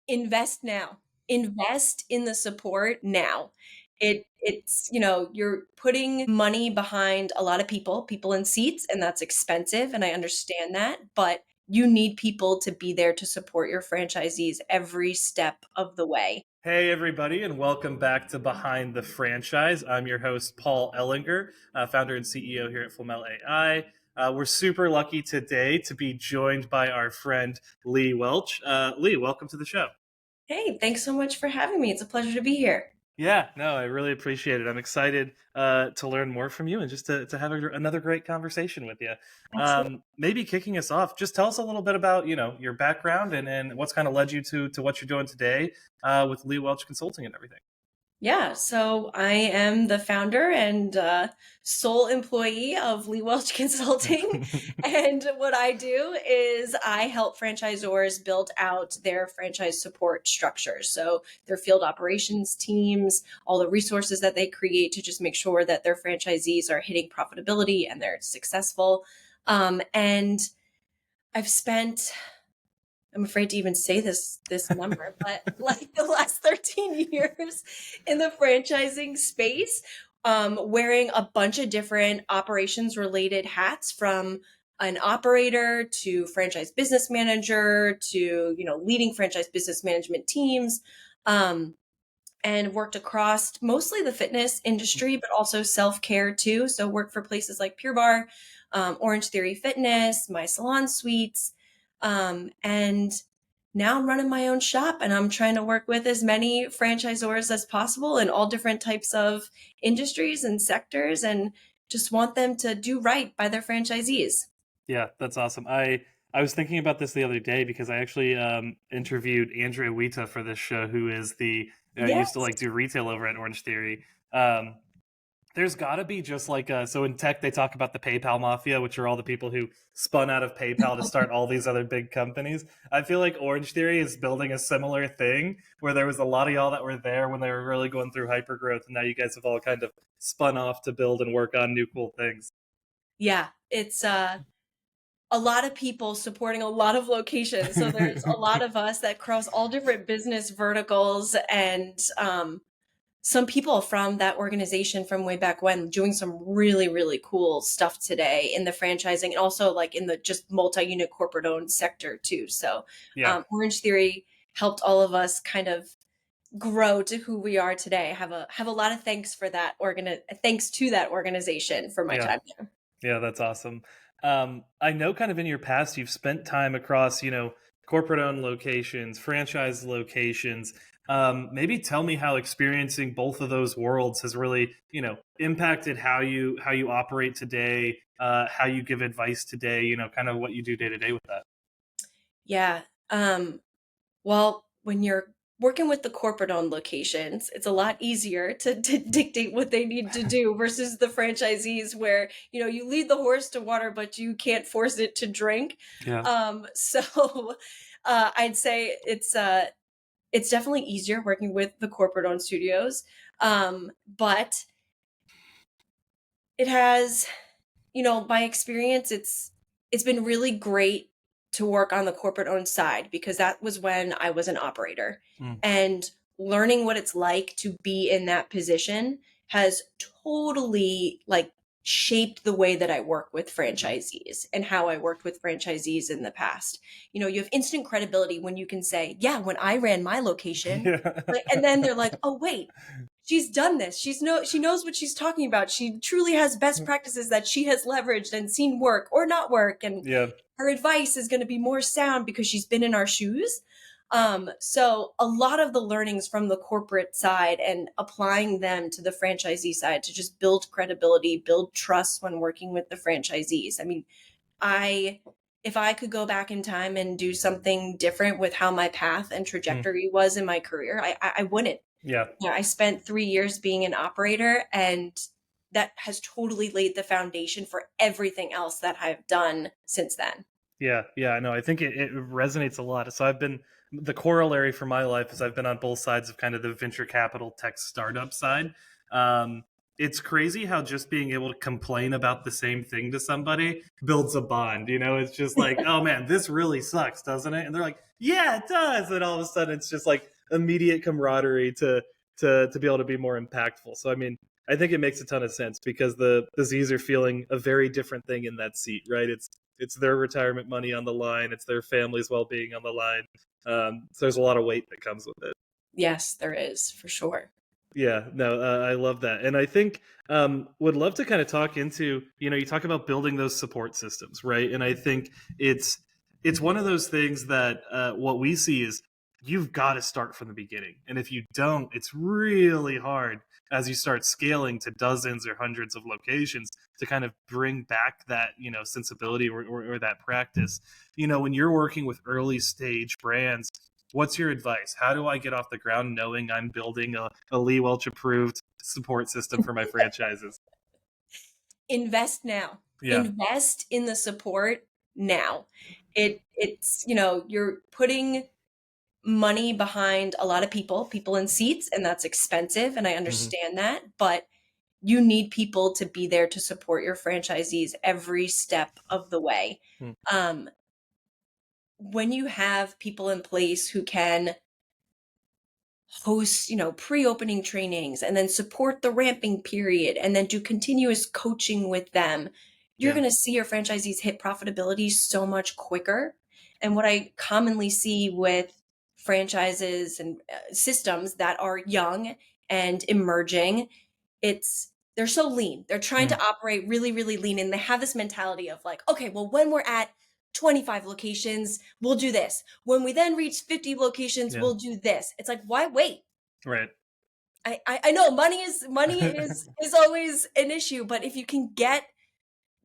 invest now. Invest in the support now. It's, you're putting money behind a lot of people in seats, and that's expensive, and I understand that, but you need people to be there to support your franchisees every step of the way. Hey, everybody, and welcome back to Behind the Franchise. I'm your host, Paul Ehlinger, founder and CEO here at Flamel AI. We're super lucky today to be joined by our friend Leigh Welch. Leigh, welcome to the show. Hey, thanks so much for having me. It's a pleasure to be here. Yeah, no, I really appreciate it. I'm excited to learn more from you and just to have another great conversation with you. Absolutely. Maybe kicking us off, just tell us a little bit about your background and what's kind of led you to what you're doing today with Leigh Welch Consulting and everything. Yeah, so I am the founder and sole employee of Leigh Welch Consulting. And what I do is I help franchisors build out their franchise support structures. So their field operations teams, all the resources that they create to just make sure that their franchisees are hitting profitability and they're successful. And I've spent, I'm afraid to even say this number, but like the last 13 years in the franchising space, wearing a bunch of different operations related hats, from an operator to franchise business manager to, leading franchise business management teams. Um, and worked across mostly the fitness industry, but also self-care too. So worked for places like Pure Barre, Orange Theory Fitness, My Salon Suites, and now I'm running my own shop, and I'm trying to work with as many franchisors as possible in all different types of industries and sectors, and just want them to do right by their franchisees. Yeah, that's awesome. I was thinking about this the other day because I actually interviewed Andrea Wita for this show, who is the used to Yes. like do retail over at Orange Theory. Um, there's got to be just like so in tech they talk about the PayPal mafia, which are all the people who spun out of PayPal to start all these other big companies. I feel like Orange Theory is building a similar thing where there was a lot of y'all that were there when they were really going through hyper growth, and now you guys have all kind of spun off to build and work on new cool things. Yeah, it's a lot of people supporting a lot of locations. So there's a lot of us that cross all different business verticals, and some people from that organization from way back when doing some really, really cool stuff today in the franchising, and also like in the just multi-unit corporate owned sector too. So Yeah. Orange Theory helped all of us kind of grow to who we are today. I have a lot of thanks for that thanks to that organization for my Yeah. time there. Yeah, that's awesome. I know kind of in your past you've spent time across, corporate owned locations, franchise locations. Maybe tell me how experiencing both of those worlds has really, impacted how you operate today, how you give advice today, kind of what you do day to day with that. Yeah. Well, when you're working with the corporate owned locations, it's a lot easier to dictate what they need to do versus the franchisees where, you lead the horse to water, but you can't force it to drink. Yeah. So I'd say it's definitely easier working with the corporate owned studios. But it has, by experience, it's been really great to work on the corporate owned side, because that was when I was an operator, Mm. and learning what it's like to be in that position has totally like shaped the way that I work with franchisees and how I worked with franchisees in the past. You have instant credibility when you can say, "Yeah, when I ran my location," Yeah. and then they're like, "Oh, wait, she's done this. She knows what she's talking about. She truly has best practices that she has leveraged and seen work or not work, and Yeah. her advice is going to be more sound because she's been in our shoes." So a lot of the learnings from the corporate side and applying them to the franchisee side to just build credibility, build trust when working with the franchisees. I mean, I if I could go back in time and do something different with how my path and Mm. trajectory was in my career, I wouldn't. Yeah. Yeah, I spent 3 years being an operator, and that has totally laid the foundation for everything else that I've done since then. Yeah, yeah, I know. I think it resonates a lot. So I've been the corollary for my life is I've been on both sides of kind of the venture capital tech startup side. Um, it's crazy how just being able to complain about the same thing to somebody builds a bond. You know, it's just like, oh man, this really sucks, doesn't it? And they're like, yeah, it does. And all of a sudden, it's just like immediate camaraderie to be able to be more impactful. So I mean, I think it makes a ton of sense because the Z's are feeling a very different thing in that seat, right? It's their retirement money on the line, it's their family's well being on the line. So there's a lot of weight that comes with it. Yes, there is for sure. Yeah, no, I love that, and I think would love to kind of talk into, you know, you talk about building those support systems, right? And I think it's it's one of those things that what we see is you've got to start from the beginning, and if you don't, it's really hard as you start scaling to dozens or hundreds of locations to kind of bring back that, you know, sensibility or that practice. You know, when you're working with early stage brands, what's your advice? How do I get off the ground knowing I'm building a Leigh Welch approved support system for my franchises? Invest now. Yeah. Invest in the support now. It's, you know, you're putting money behind a lot of people in seats, and that's expensive, and I Hmm. understand that, but you need people to be there to support your franchisees every step of the way. Um, when you have people in place who can host, you know, pre-opening trainings and then support the ramping period and then do continuous coaching with them, you're Yeah. going to see your franchisees hit profitability so much quicker. And what I commonly see with franchises and systems that are young and emerging, it's they're so lean. They're trying Mm. to operate really, really lean. And they have this mentality of like, okay, well, when we're at 25 locations, we'll do this. When we then reach 50 locations, Yeah. we'll do this. It's like, why wait? Right. I know money is always an issue, but if you can get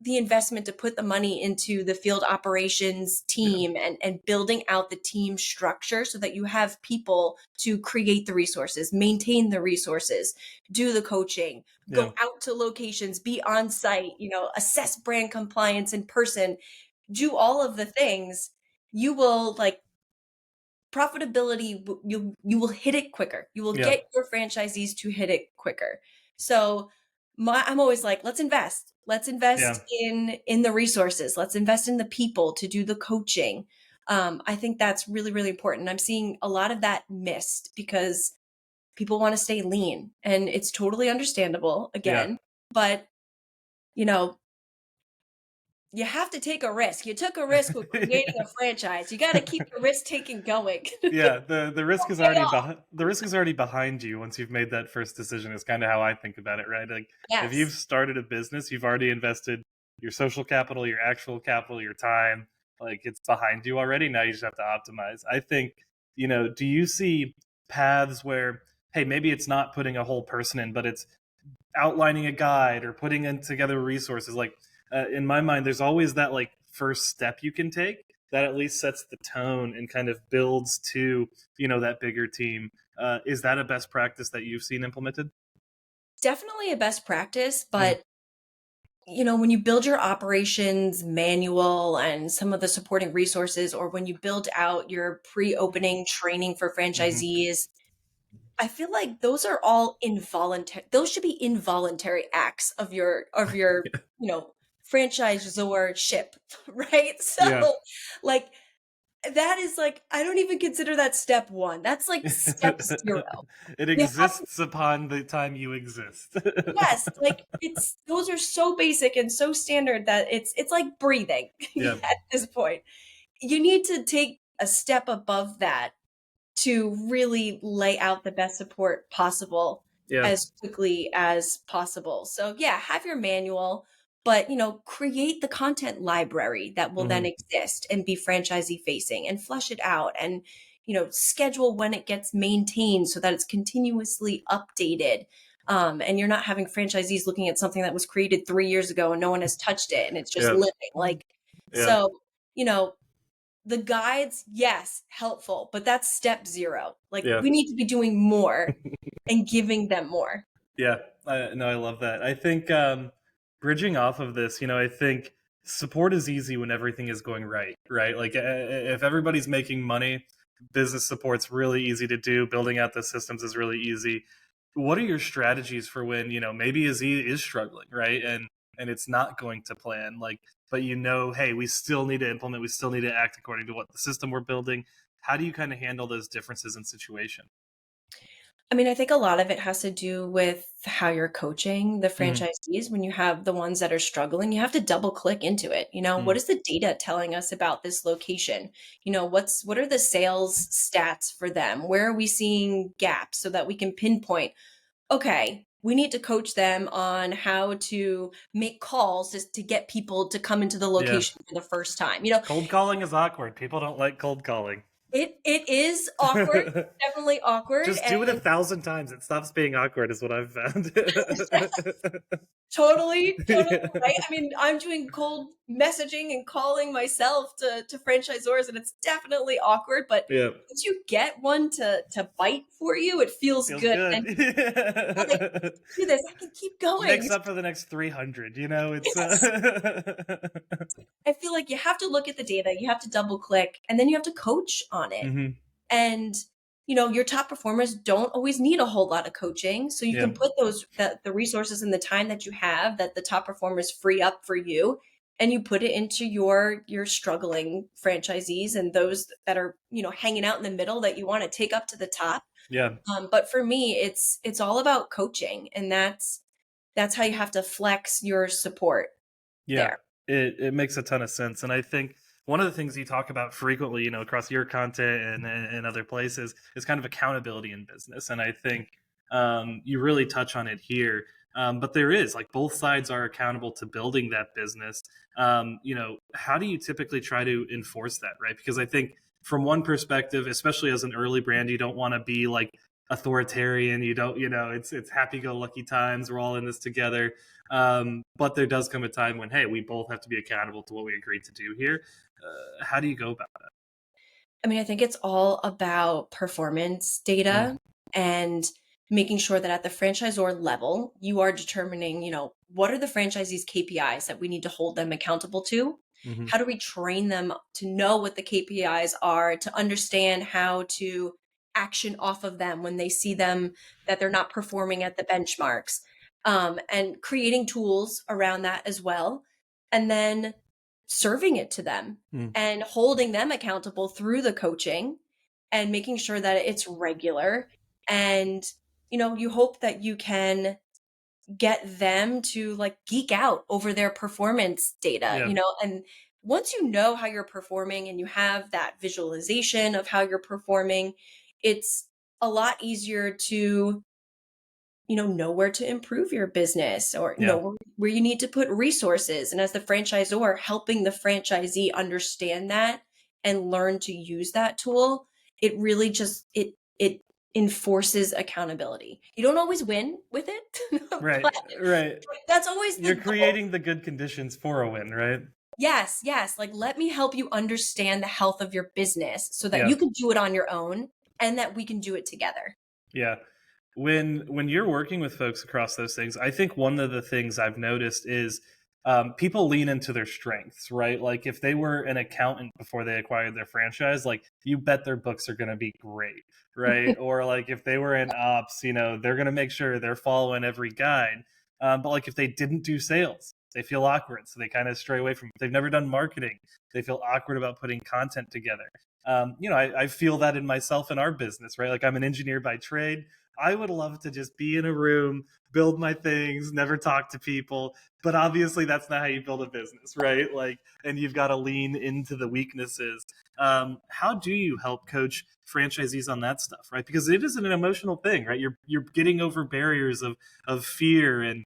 the investment to put the money into the field operations Yeah. team and building out the team structure so that you have people to create the resources, maintain the resources, do the coaching, Yeah. go out to locations, be on site, you know, assess brand compliance in person, do all of the things, you will like profitability you will hit it quicker. You will Yeah. get your franchisees to hit it quicker. So I'm always like, let's invest. Let's Yeah. invest in the resources. Let's invest in the people to do the coaching. I think that's really, really important. I'm seeing a lot of that missed because people want to stay lean, and it's totally understandable Yeah. again. But you know, you have to take a risk. You took a risk with creating a franchise. You got to keep the risk taking going. Yeah, the risk is Pay already off. the risk is already behind you once you've made that first decision is kind of how I think about it, right? Like if you've Yes. started a business, you've already invested your social capital, your actual capital, your time, like it's behind you already. Now you just have to optimize. I think, you know, do you see paths where, hey, maybe it's not putting a whole person in, but it's outlining a guide or putting in together resources, like in my mind there's always that like first step you can take that at least sets the tone and kind of builds to, you know, that bigger team. Is that a best practice that you've seen implemented? Definitely a best practice, Mm. but you know, when you build your operations manual and some of the supporting resources, or when you build out your pre-opening training for Hmm. franchisees, I feel like those are all involuntary. Those should be involuntary acts of your, you know, franchisor ship, right? So Yeah. like that is like I don't even consider that step 1. That's like step 0. It You have exists upon the time you exist. Yes, like, it's those are so basic and so standard that it's like breathing Yeah. at this point. You need to take a step above that to really lay out the best support possible Yeah. as quickly as possible. So, yeah, have your manual, but, you know, create the content library that will then Hmm. exist and be franchisee facing and flush it out and, you know, schedule when it gets maintained so that it's continuously updated. And you're not having franchisees looking at something that was created 3 years ago and no one has touched it and it's just Yeah. living. Like, Yeah. so, you know, the guides, yes, helpful, but that's step 0. Like, Yeah. we need to be doing more and giving them more. Yeah, no, I love that. I think bridging off of this, you know, I think support is easy when everything is going right, right? Like if everybody's making money, business support's really easy to do. Building out the systems is really easy. what are your strategies for when, maybe a Z is struggling, right? And it's not going to plan, like, but hey, we still need to implement, we still need to act according to what the system we're building. How do you kind of handle those differences in situation? I mean, I think a lot of it has to do with how you're coaching the Hmm. franchisees. When you have the ones that are struggling, you have to double click into it. What is the data telling us about this location? What are the sales stats for them? Where are we seeing gaps so that we can pinpoint, okay, we need to coach them on how to make calls just to get people to come into the Yeah. location for the first time. Cold calling is awkward. People don't like cold calling. It is awkward, definitely awkward, Just do it and 1,000 times. It stops being awkward, is what I've found. totally, totally Yeah. right. I mean, I'm doing cold messaging and calling myself to franchisors, and it's definitely awkward. But Yeah. once you get one to bite for you, it feels Feels good. And good. yeah, like, I can do this. I can keep going. Makes up for the next 300. It's Yes. I feel like you have to look at the data, you have to double click, and then you have to coach on it. Hmm. And your top performers don't always need a whole lot of coaching, so you Yeah. can put the resources and the time that you have that the top performers free up for you, and you put it into your struggling franchisees and those that are hanging out in the middle that you want to take up to the top. Yeah. But for me, it's all about coaching, and that's how you have to flex your support Yeah, there. it makes a ton of sense, and I think one of the things you talk about frequently, across your content and other places, is kind of accountability in business, and I think you really touch on it here. But there is, like, both sides are accountable to building that business. How do you typically try to enforce that, right? Because I think from one perspective, especially as an early brand, you don't want to be like authoritarian. You don't, it's happy go lucky times. We're all in this together. But there does come a time when, hey, we both have to be accountable to what we agreed to do here. How do you go about that? I mean, I think it's all about performance data Mm, and making sure that at the franchisor level, you are determining, what are the franchisees' KPIs that we need to hold them accountable to? hmm. How do we train them to know what the KPIs are, to understand how to action off of them when they see them that they're not performing at the benchmarks? And creating tools around that as well. And then serving it to them Mm, and holding them accountable through the coaching and making sure that it's regular. And you hope that you can get them to like geek out over their performance data, yeah, and once you know how you're performing and you have that visualization of how you're performing, it's a lot easier to know where to improve your business, or yeah, where you need to put resources. And as the franchisor, helping the franchisee understand that and learn to use that tool, it really just it enforces accountability. You don't always win with it, right, but right. that's always the You're goal. creating the good conditions for a win, right? Yes, yes. Like, let me help you understand the health of your business so that Yeah, you can do it on your own and that we can do it together. yeah. When you're working with folks across those things, I think one of the things I've noticed is people lean into their strengths, right? Like, if they were an accountant before they acquired their franchise, like, you bet their books are going to be great, right? Or like if they were in ops, they're going to make sure they're following every guide. But like if they didn't do sales, they feel awkward, so they kind of stray away from it. If they've never done marketing, they feel awkward about putting content together. I feel that in myself in our business, right? Like, I'm an engineer by trade. I would love to just be in a room, build my things, never talk to people. But obviously, that's not how you build a business, right? Like, and you've got to lean into the weaknesses. How do you help coach franchisees on that stuff, right? Because it is an emotional thing, right? You're getting over barriers of fear and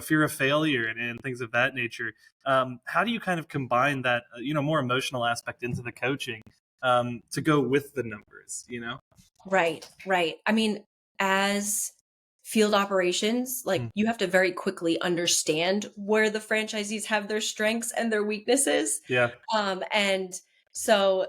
fear of failure and things of that nature. How do you kind of combine that more emotional aspect into the coaching to go with the numbers? Right, right. I mean, as field operations, like, Mm, you have to very quickly understand where the franchisees have their strengths and their weaknesses. yeah. And so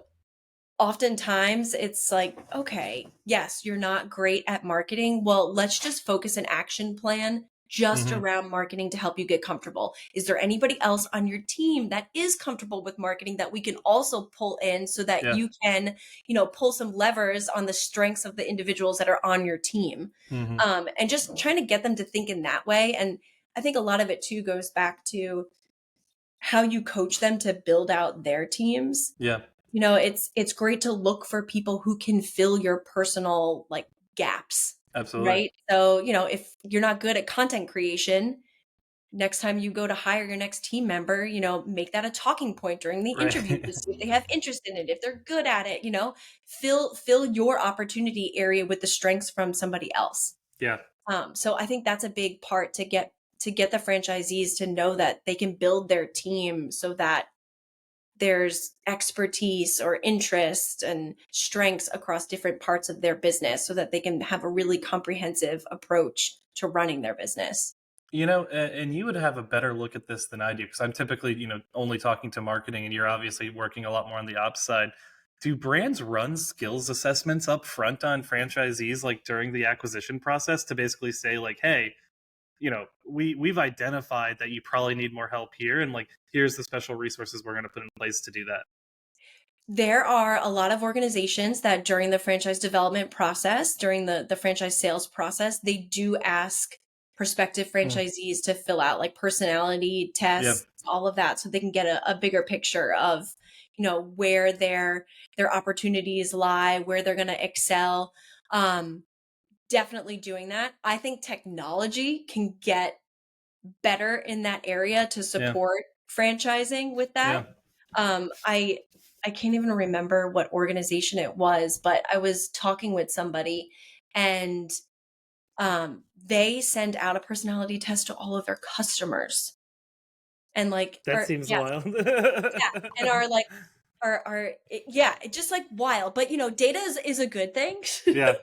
oftentimes it's like, okay, yes, you're not great at marketing. Well, let's just focus an action plan just Hmm. around marketing to help you get comfortable? Is there anybody else on your team that is comfortable with marketing that we can also pull in so that Yeah. you can, pull some levers on the strengths of the individuals that are on your team? Hmm. And just trying to get them to think in that way. And I think a lot of it too goes back to how you coach them to build out their teams. Yeah. It's great to look for people who can fill your personal like gaps, Absolutely. right? So, if you're not good at content creation, next time you go to hire your next team member, make that a talking point during the interview to Right. see if they have interest in it, if they're good at it, fill your opportunity area with the strengths from somebody else. Yeah. So I think that's a big part to get the franchisees to know that they can build their team so that there's expertise or interest and strengths across different parts of their business so that they can have a really comprehensive approach to running their business. And you would have a better look at this than I do because I'm typically, only talking to marketing, and you're obviously working a lot more on the ops side. Do brands run skills assessments up front on franchisees, like during the acquisition process, to basically say, like, hey, we've identified that you probably need more help here, and like, here's the special resources we're going to put in place to do that. There are a lot of organizations that during the franchise development process, during the franchise sales process, they do ask prospective Mm. franchisees to fill out like personality Yeah. tests, all of that, so they can get a bigger picture of, where their opportunities lie, where they're going to excel. Um, Definitely doing that. I think technology can get better in that area to Yeah. support franchising with Yeah. that. I can't even remember what organization it was, but I was talking with somebody and they send out a personality test to all of their customers and like That or seems yeah, wild. yeah, and are like yeah, it's just like wild. But data is a good thing. Yeah.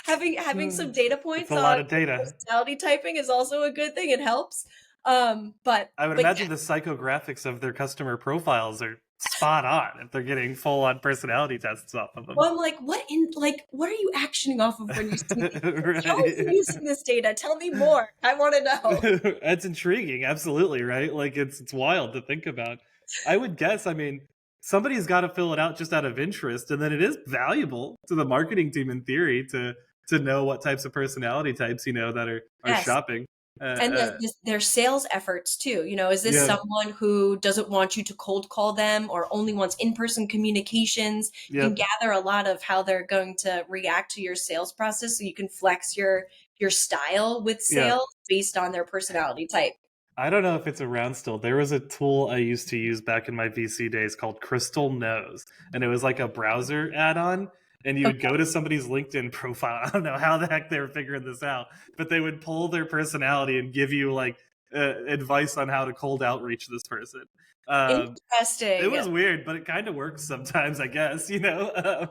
Having some data It's points a lot on of data. personality typing is also a good thing. It helps. I would But imagine the psychographics of their customer profiles are spot on if they're getting full on personality tests off of them. well, I'm like, what are you actioning off of when you see these? How are you Right. using this data? Tell me more. I want to know. That's intriguing, absolutely, right? Like, it's wild to think about. I would guess, I mean, somebody's got to fill it out just out of interest, and then it is valuable to the marketing team in theory to know what types of personality types that are Yes. shopping. And their sales efforts too. Is this Yeah, someone who doesn't want you to cold call them or only wants in-person communications? You yeah, can gather a lot of how they're going to react to your sales process so you can flex your style with yeah. sales based on their personality type. I don't know if it's around still. There was a tool I used to use back in my VC days called Crystal Knows, and it was like a browser add-on. And you would Okay. go to somebody's LinkedIn profile. I don't know how the heck they were figuring this out, but they would pull their personality and give you like advice on how to cold outreach this person. It Interesting. was weird, but it kind of works sometimes, I guess. I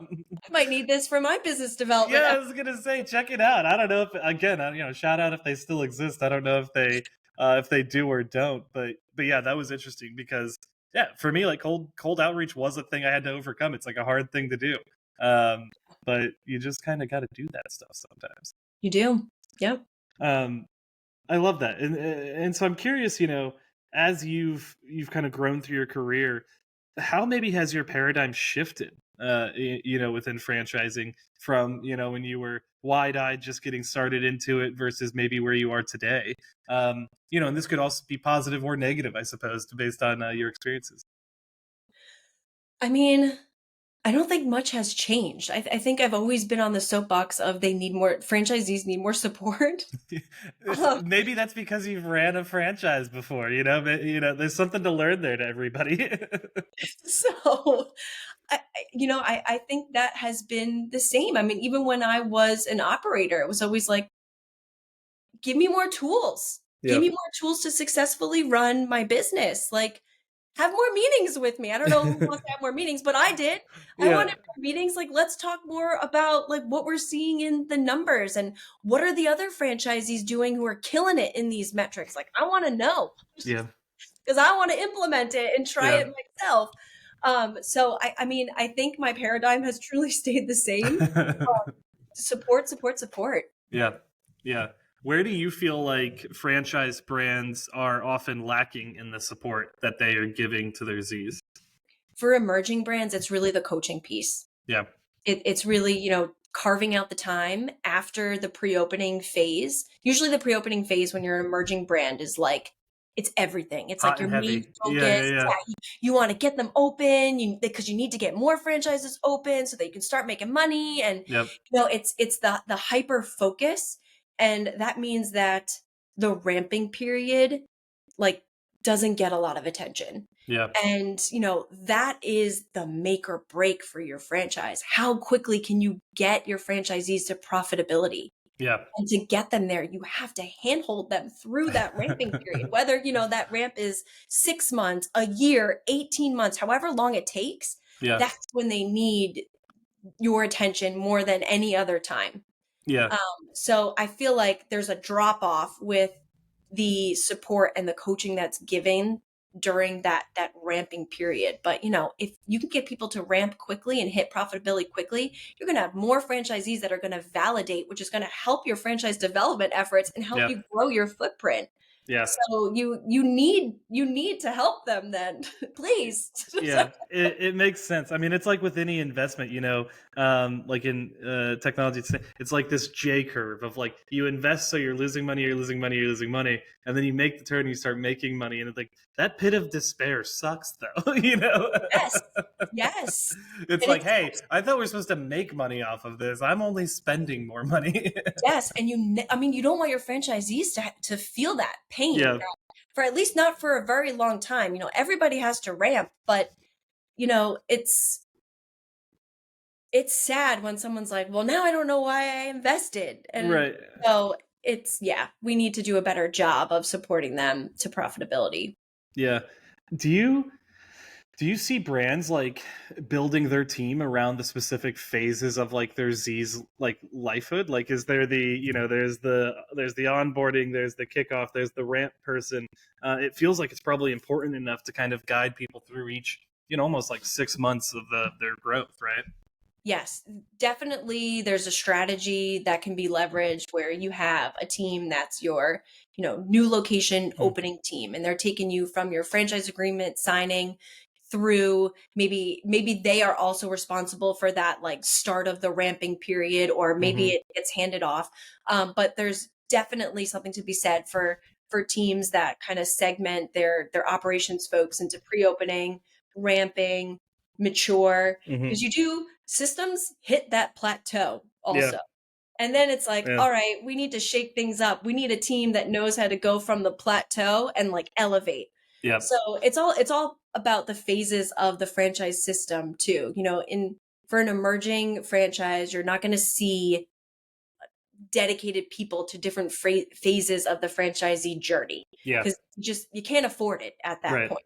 might need this for my business development. Yeah, I was gonna say, check it out. I don't know if again, shout out if they still exist. I don't know if they do or don't, but yeah, that was interesting because yeah, for me, like cold outreach was a thing I had to overcome. It's like a hard thing to do, um, but you just kind of got to do that stuff sometimes. You do. Yep. Um, I love that, and so I'm curious, as you've kind of grown through your career, how maybe has your paradigm shifted, within franchising from when you were wide-eyed just getting started into it versus maybe where you are today, and this could also be positive or negative, I suppose, based on your experiences. I mean, I don't think much has changed. I think I've always been on the soapbox of franchisees need more support. Um, Maybe that's because you've ran a franchise before, there's something to learn there to everybody. so I think that has been the same. I mean, even when I was an operator, it was always like, give me more tools. Give Yeah. me more tools to successfully run my business. Like, have more meetings with me. I don't know who wants to have more meetings, but I did. I Yeah. wanted more meetings. Like, let's talk more about like what we're seeing in the numbers and what are the other franchisees doing who are killing it in these metrics. Like, I want to know Yeah. because I want to implement it and try Yeah. it myself. So I mean, I think my paradigm has truly stayed the same. Support, support, support. Yeah. Yeah. Where do you feel like franchise brands are often lacking in the support that they are giving to their Z's? For emerging brands, it's really the coaching piece. Yeah. It's really, carving out the time after the pre-opening phase. Usually the pre-opening phase when you're an emerging brand is like it's everything. It's like Hot your and main heavy. Yeah, focus. yeah, yeah. Yeah, you want to get them open, because you need to get more franchises open so that you can start making money. And Yep. it's the hyper focus, and that means that the ramping period like doesn't get a lot of attention. Yeah. And, that is the make or break for your franchise. How quickly can you get your franchisees to profitability? Yeah. And to get them there, you have to handhold them through that ramping period. Whether, that ramp is 6 months, a year, 18 months, however long it takes, Yeah. that's when they need your attention more than any other time. Yeah. Um, so I feel like there's a drop off with the support and the coaching that's given during that ramping period. But if you can get people to ramp quickly and hit profitability quickly, you're going to have more franchisees that are going to validate, which is going to help your franchise development efforts and help Yeah. you grow your footprint. Yeah. So you need to help them then, please. Yeah, it makes sense. I mean, it's like with any investment, like in technology, it's like this J curve of like you invest, so you're losing money, you're losing money, you're losing money, and then you make the turn, and you start making money, and it's like that pit of despair sucks, though. Yes. Yes. It's And like, it's hey, I thought we are supposed to make money off of this. I'm only spending more money. Yes, and I mean, you don't want your franchisees to feel that pain Yeah, for at least not for a very long time. Everybody has to ramp, but it's sad when someone's like, "Well, now I don't know why I invested." And right. so yeah, we need to do a better job of supporting them to profitability. Yeah. Do you Do you see brands like building their team around the specific phases of like their Z's like lifehood? Like, is there there's the onboarding, there's the kickoff, there's the ramp person. It feels like it's probably important enough to kind of guide people through each, almost like 6 months of their growth, right? Yes, definitely there's a strategy that can be leveraged where you have a team that's your, new location Hmm. opening team, and they're taking you from your franchise agreement signing through maybe they are also responsible for that like start of the ramping period, or maybe Hmm. it gets handed off. But there's definitely something to be said for teams that kind of segment their operations folks into pre-opening, ramping, mature, Hmm. because you do systems hit that plateau Yeah. also. And then it's like, Yeah. all right, we need to shake things up. We need a team that knows how to go from the plateau and like elevate. Yeah. So it's all about the phases of the franchise system too. In for an emerging franchise, you're not going to see dedicated people to different phases of the franchisee journey Yeah. because you can't afford it at that Right. point.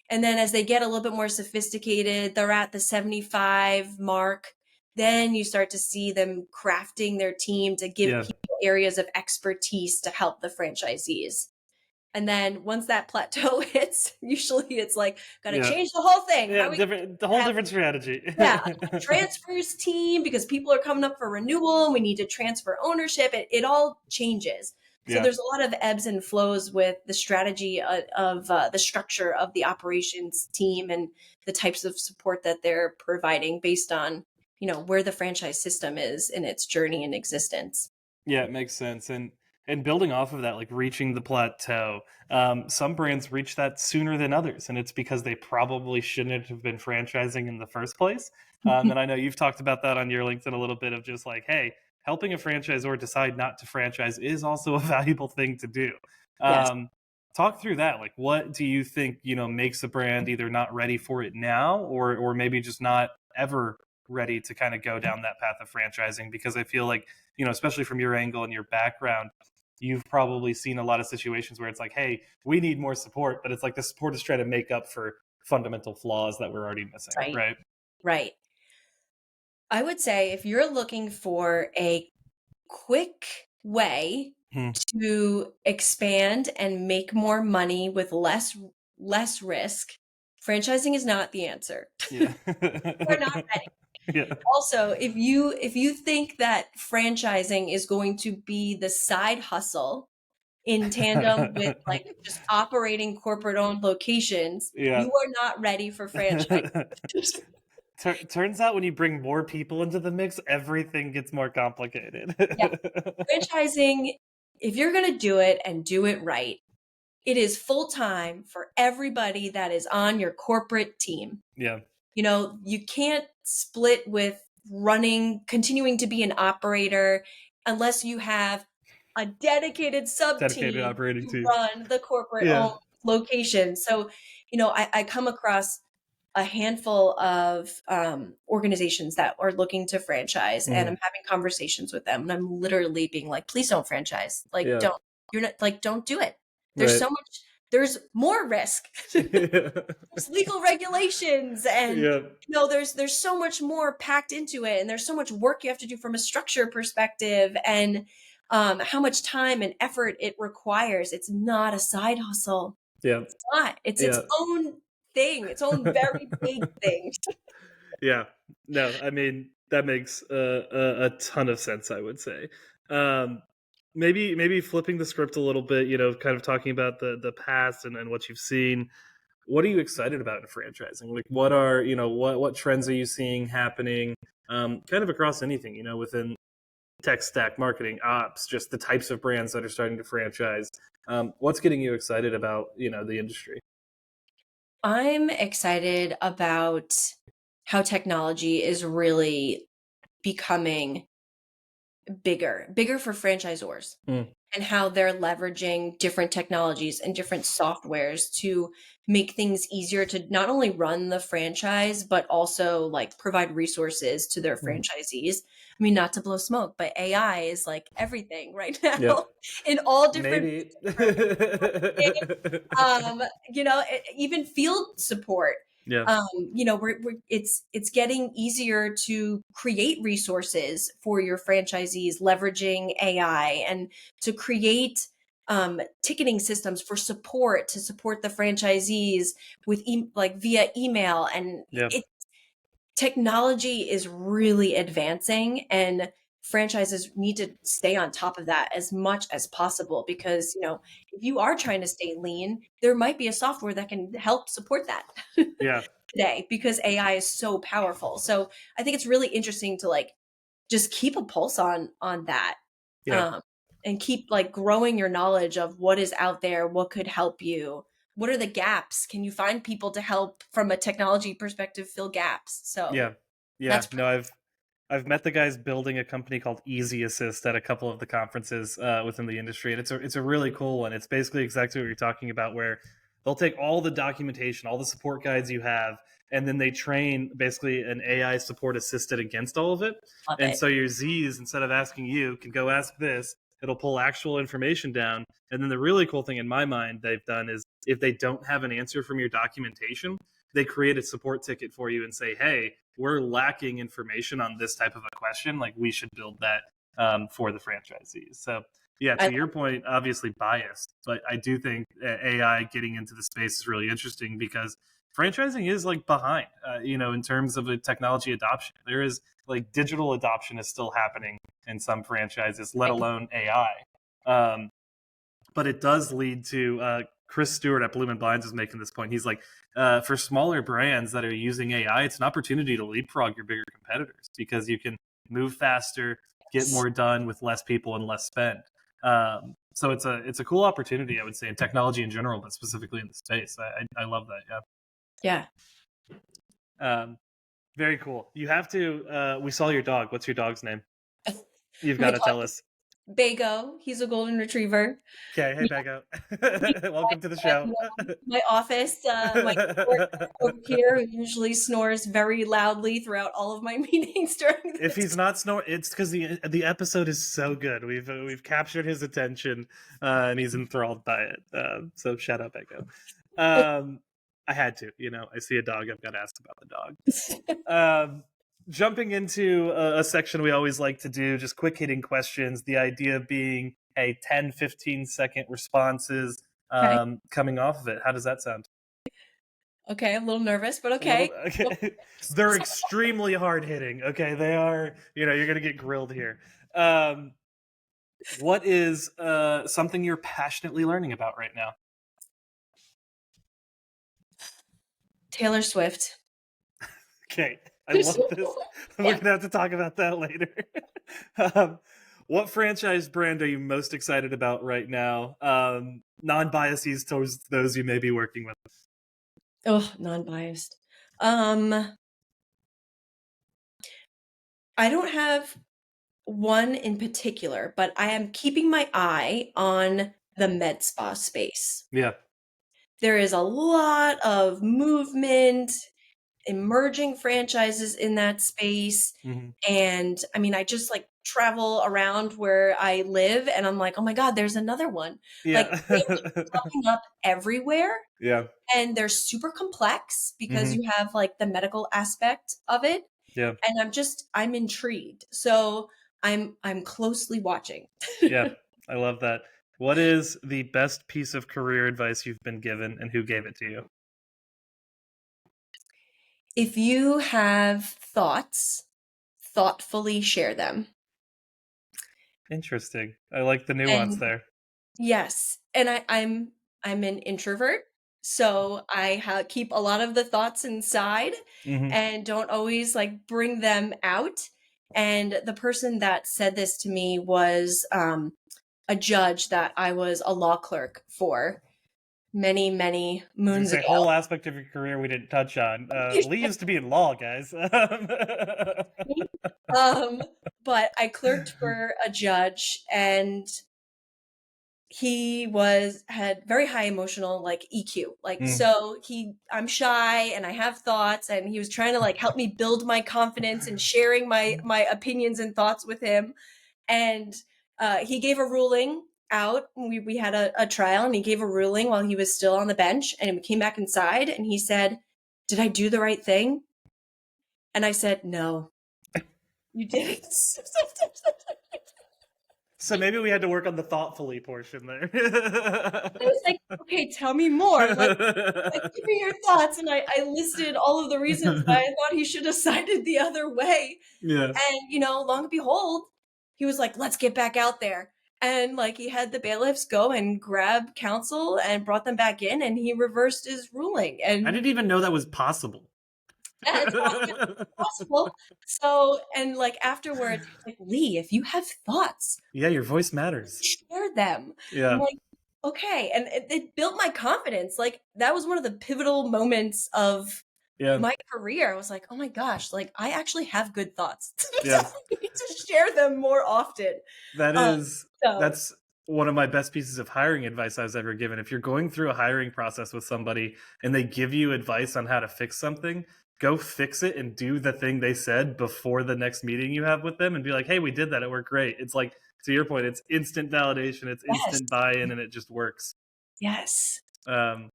And then as they get a little bit more sophisticated, they're at the 75 mark. Then you start to see them crafting their team to give Yeah. people areas of expertise to help the franchisees. And then once that plateau hits, usually it's like, got to Yeah. change the whole thing. How Yeah. are we The gonna whole have different strategy. yeah, a transfers team because people are coming up for renewal and we need to transfer ownership. It all changes. So Yeah. there's a lot of ebbs and flows with the strategy of the structure of the operations team and the types of support that they're providing based on, where the franchise system is in its journey and existence. Yeah, it makes sense. And building off of that, like reaching the plateau, some brands reach that sooner than others, and it's because they probably shouldn't have been franchising in the first place. And I know you've talked about that on your LinkedIn a little bit of just like, hey, helping a franchisor decide not to franchise is also a valuable thing to do. Yes. Um, Talk through that. Like, what do you think makes a brand either not ready for it now, or maybe just not ever ready to kind of go down that path of franchising? Because I feel like especially from your angle and your background, you've probably seen a lot of situations where it's like, hey, we need more support, but it's like the support is trying to make up for fundamental flaws that we're already missing, Right. right? Right. I would say if you're looking for a quick way Hmm. to expand and make more money with less risk, franchising is not the answer. Yeah. We're not ready. Yeah. Also, if you think that franchising is going to be the side hustle in tandem with like just operating corporate owned locations, Yeah. you are not ready for franchise. Turns out when you bring more people into the mix, everything gets more complicated. Yeah, franchising, if you're going to do it and do it right, it is full time for everybody that is on your corporate team. Yeah. You know, you can't split with continuing to be an operator unless you have a dedicated sub Dedicated team operating to team. run the corporate Yeah. owned location. So, you know, I come across a handful of organizations that are looking to franchise, and Mhm. I'm having conversations with them, and I'm literally being like, please don't franchise. Like, Yeah. you're not like, don't do it. There's Right. so much, there's more risk. There's legal regulations, and Yeah. there's so much more packed into it, and there's so much work you have to do from a structure perspective, and how much time and effort it requires. It's not a side hustle. Yeah. It's not. It's its Yeah. own thing, its own very big thing. Yeah. No, I mean that makes a ton of sense. I would say. Um, maybe flipping the script a little bit. Kind of talking about the past and what you've seen. What are you excited about in franchising? Like, what trends are you seeing happening? Kind of across anything. Within tech stack, marketing, ops, just the types of brands that are starting to franchise. What's getting you excited about the industry? I'm excited about how technology is really becoming bigger for franchisors, Mm, and how they're leveraging different technologies and different softwares to make things easier to not only run the franchise, but also like provide resources to their mm. franchisees. I mean, not to blow smoke, but AI is like everything right Yep. now in all different Maybe. um even field support. Yeah. It's getting easier to create resources for your franchisees leveraging AI, and to create ticketing systems for support to support the franchisees with like via email. And Yeah. technology is really advancing, and franchises need to stay on top of that as much as possible, because if you are trying to stay lean, there might be a software that can help support that Yeah. today, because AI is so powerful. So I think it's really interesting to like just keep a pulse on that, Yeah. um, and keep like growing your knowledge of what is out there, what could help you, what are the gaps, can you find people to help from a technology perspective fill gaps. So Yeah. Yeah. that's No, I've met the guys building a company called Easy Assist at a couple of the conferences within the industry, and it's a really cool one. It's basically exactly what you're talking about, where they'll take all the documentation, all the support guides you have, and then they train basically an AI support assistant against all of it. love And it. so your Z's, instead of asking you, can go ask this. It'll pull actual information down, and then the really cool thing in my mind they've done is if they don't have an answer from your documentation, they create a support ticket for you and say, hey, we're lacking information on this type of a question. Like, we should build that for the franchisees. So, yeah, I to your point, obviously biased, but I do think AI getting into the space is really interesting because franchising is like behind, in terms of the technology adoption. There is like digital adoption is still happening in some franchises, let alone AI. Um, but it does lead to Chris Stewart at Bloom and Blinds is making this point. He's like, for smaller brands that are using AI, it's an opportunity to leapfrog your bigger competitors because you can move faster, get more done with less people and less spend. So it's a cool opportunity, I would say, in technology in general, but specifically in the space. I love that. Yeah. Yeah. Very cool. You have to. We saw your dog. What's your dog's name? You've My got to dog tell is us. Bago. He's a golden retriever. Okay. Hey, We Becco. we Welcome to the have show. my office, my keyboard over here, who usually snores very loudly throughout all of my meetings during If this. he's not snoring, it's because the episode is so good. We've captured his attention, and he's enthralled by it. So shout out, Becco. I had to, I see a dog, I've got to ask about the dog. Jumping into a section we always like to do, just quick hitting questions. The idea being, hey, 10, 15-second responses Okay. coming off of it. How does that sound? Okay, a little nervous, but A little, okay. Go okay. They're extremely hard hitting. Okay, they are. You're gonna get grilled here. Um, what is something you're passionately learning about right now? Taylor Swift. Okay, I love this. We're gonna have to talk about that later. um, what franchise brand are you most excited about right now? Non-biases towards those you may be working with. Oh, non-biased. Um, I don't have one in particular, but I am keeping my eye on the med spa space. Yeah. There is a lot of movement, emerging franchises in that space. Hmm. And I mean, I just like travel around where I live and I'm like, oh my God, there's another one. Like Yeah. they keep popping up everywhere Yeah. and they're super complex because Hmm. you have like the medical aspect of it. Yeah. And I'm intrigued. So I'm closely watching. Yeah. I love that. What is the best piece of career advice you've been given, and who gave it to you? If you have thoughts, thoughtfully share them. Interesting. I like the nuance And there. yes, and I'm an introvert, so I keep a lot of the thoughts inside Hmm. and don't always like bring them out. And the person that said this to me was a judge that I was a law clerk for many, many I was gonna moons say, ago. whole aspect of your career we didn't touch on. Lee used to be in law, guys. Um, but I clerked for a judge and he had very high emotional like EQ. Like Mm. so I'm shy and I have thoughts and he was trying to like help me build my confidence and sharing my opinions and thoughts with him. And he gave a ruling out. We had a trial and he gave a ruling while he was still on the bench and we came back inside and he said, "Did I do the right thing?" And I said, "No, you didn't." So maybe we had to work on the thoughtfully portion there. I was like, "Okay, tell me more. Like, give me your thoughts." And I listed all of the reasons that I thought he should have sided the other way. Yeah. And, long and behold, he was like, "Let's get back out there." And like he had the bailiffs go and grab counsel and brought them back in and he reversed his ruling. I And didn't even know that was possible. yeah, it's possible. So, and like afterwards, he was like, "Leigh, if you have thoughts, Yeah, your voice matters. share them." I'm Yeah. like, okay. And it built my confidence. Like that was one of the pivotal moments of Yeah. my career. I was like, oh my gosh, like I actually have good thoughts. So Yeah. I need to share them more often. That Um, is so that's one of my best pieces of hiring advice I was ever given. If you're going through a hiring process with somebody and they give you advice on how to fix something, go fix it and do the thing they said before the next meeting you have with them and be like, "Hey, we did that. It worked great." It's like, to your point, it's instant validation, it's yes, instant buy-in, and it just works. yes. Um,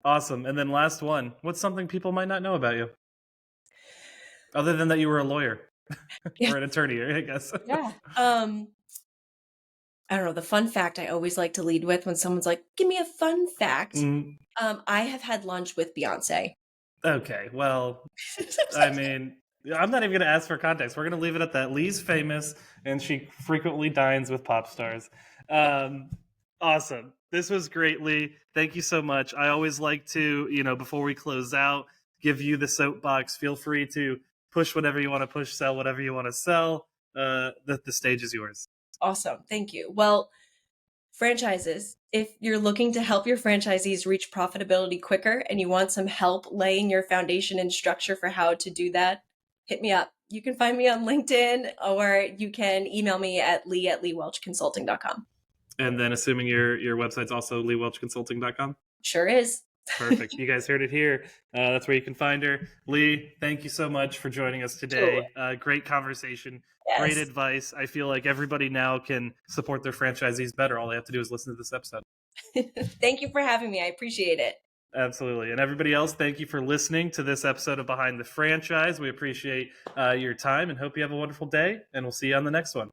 awesome. And then last one, what's something people might not know about you other than that you were a lawyer Yeah, or an attorney, I guess? yeah. I don't know. The fun fact I always like to lead with when someone's like, "Give me a fun fact." Mm, I have had lunch with Beyonce. okay, well, I mean, I'm not even going to ask for context. We're going to leave it at that. Lee's famous, and she frequently dines with pop stars. Um, awesome. This was great, Lee. Thank you so much. I always like to, before we close out, give you the soapbox. Feel free to push whatever you want to push, sell whatever you want to sell. The stage is yours. Awesome. Thank you. Well, franchises, if you're looking to help your franchisees reach profitability quicker and you want some help laying your foundation and structure for how to do that, hit me up. You can find me on LinkedIn or you can email me at leigh@leigwelchconsulting.com. And then, assuming your website's also leewelchconsulting.com. Sure is. Perfect. You guys heard it here. That's where you can find her. Lee, thank you so much for joining us Totally. today. Great conversation, great Yes. advice. I feel like everybody now can support their franchisees better. All they have to do is listen to this episode. Thank you for having me. I appreciate it. Absolutely. And everybody else, thank you for listening to this episode of Behind the Franchise. We appreciate your time and hope you have a wonderful day. And we'll see you on the next one.